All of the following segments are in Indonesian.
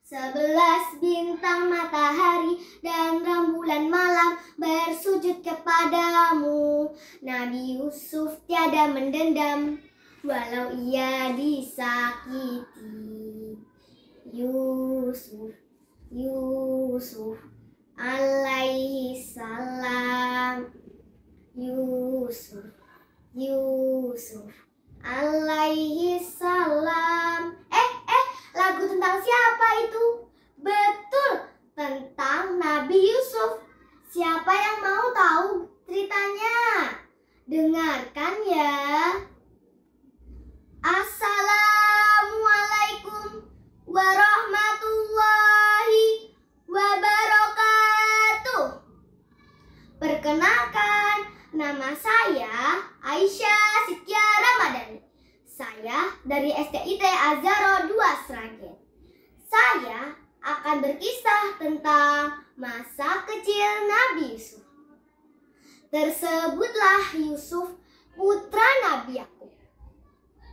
11 bintang matahari dan rembulan malam bersujud kepadamu. Nabi Yusuf tiada mendendam walau ia disakiti. Yusuf alaihi salam. Yusuf alaihi salam. Lagu tentang siapa itu? Betul, tentang Nabi Yusuf. Siapa yang mau tahu ceritanya? Dengarkan ya. Assalamualaikum warahmatullahi wabarakatuh. Perkenalkan, nama saya Aisyah Sitya Ramadhani. Saya dari SDIT Azharo 2 Sragen. Saya akan berkisah tentang masa kecil Nabi Yusuf. Tersebutlah Yusuf, putra Nabi Yakub.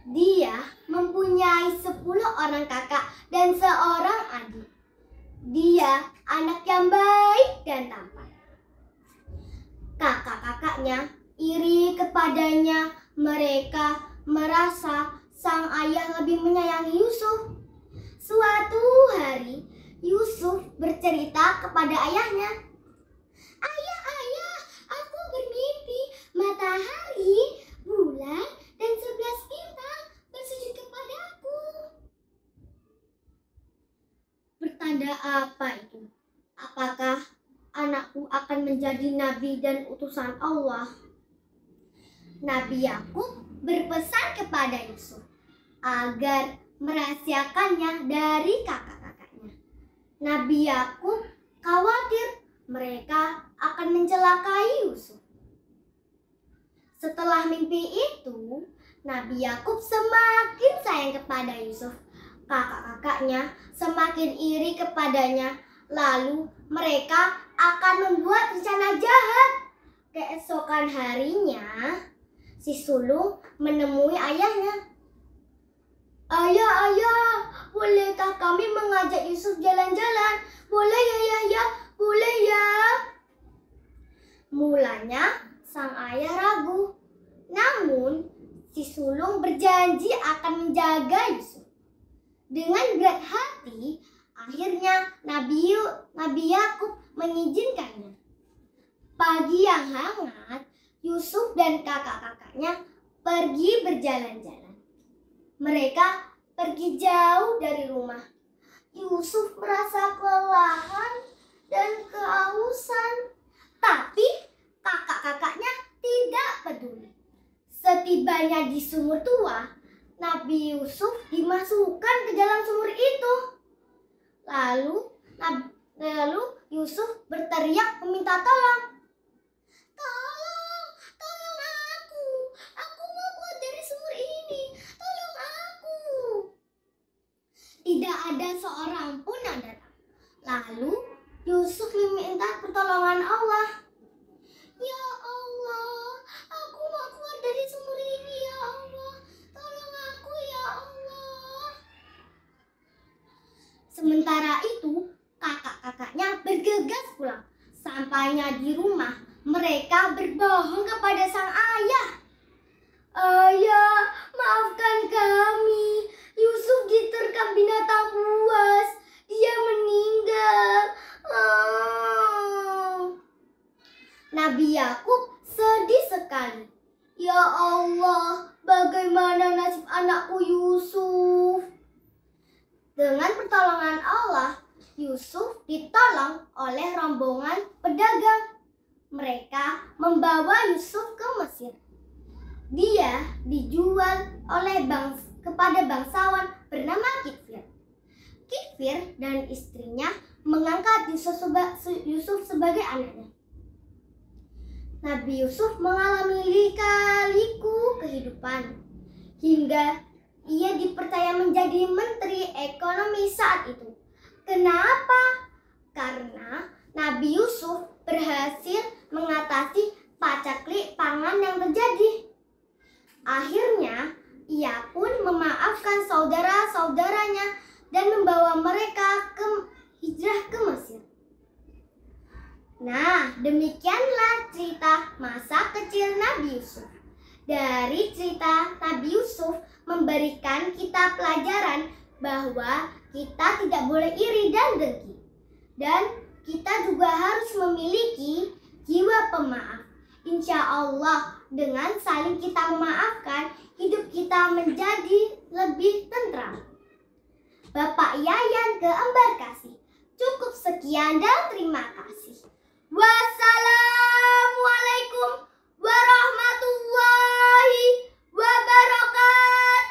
Dia mempunyai 10 orang kakak dan seorang adik. Dia anak yang baik dan tampan. Kakak-kakaknya iri kepadanya. Mereka merasa sang ayah lebih menyayangi Yusuf. Suatu hari, Yusuf bercerita kepada ayahnya. Ayah, aku bermimpi matahari, bulan, dan 11 bintang bersujud kepadaku. Pertanda apa itu? Apakah anakku akan menjadi nabi dan utusan Allah? Nabi Yakub berpesan kepada Yusuf agar merahasiakannya dari kakak-kakaknya. Nabi Yakub khawatir mereka akan mencelakai Yusuf. Setelah mimpi itu, Nabi Yakub semakin sayang kepada Yusuf. Kakak-kakaknya semakin iri kepadanya. Lalu mereka akan membuat rencana jahat. Keesokan harinya, si sulung menemui ayahnya. Ayah, bolehkah kami mengajak Yusuf jalan-jalan? Boleh ya, Yahya? Boleh ya. Mulanya sang ayah ragu. Namun si sulung berjanji akan menjaga Yusuf. Dengan berat hati, akhirnya Nabi Yakub mengizinkannya. Pagi yang hangat, Yusuf dan kakak-kakaknya pergi berjalan-jalan. Mereka pergi jauh dari rumah. Yusuf merasa kelelahan dan kehausan. Tapi kakak-kakaknya tidak peduli. Setibanya di sumur tua, Nabi Yusuf dimasukkan ke dalam sumur itu. Lalu Yusuf berteriak meminta tolong. Tolong aku. Aku mau keluar dari sumur ini. Tolong aku. Tidak ada seorang pun yang datang. Lalu Yusuf meminta pertolongan Allah. Ya Allah, aku mau keluar dari sumur ini ya Allah. Tolong aku ya Allah. Sementara itu, kakak-kakaknya bergegas pulang. Sampainya di rumah, mereka berbohong kepada sang ayah. Ayah, maafkan kami. Yusuf diterkam binatang buas. Dia meninggal. Nabi Yakub sedih sekali. Ya Allah, bagaimana nasib anakku Yusuf? Dengan pertolongan Allah, Yusuf ditolong oleh rombongan pedagang. Mereka membawa Yusuf ke Mesir. Dia dijual kepada bangsawan bernama Kifir. Kifir dan istrinya mengangkat Yusuf sebagai anaknya. Nabi Yusuf mengalami lika-liku kehidupan hingga ia dipercaya menjadi menteri ekonomi saat itu. Kenapa? Karena Nabi Yusuf berhasil mengatasi pacaklik pangan yang terjadi. Akhirnya, ia pun memaafkan saudara-saudaranya dan membawa mereka ke Nah, demikianlah cerita masa kecil Nabi Yusuf. Dari cerita Nabi Yusuf memberikan kita pelajaran bahwa kita tidak boleh iri dan dengki. Dan kita juga harus memiliki jiwa pemaaf. Insya Allah dengan saling kita memaafkan, hidup kita menjadi lebih tentram. Bapak Yayan ke Embarkasi. Cukup sekian dan terima kasih. Wassalamualaikum warahmatullahi wabarakatuh.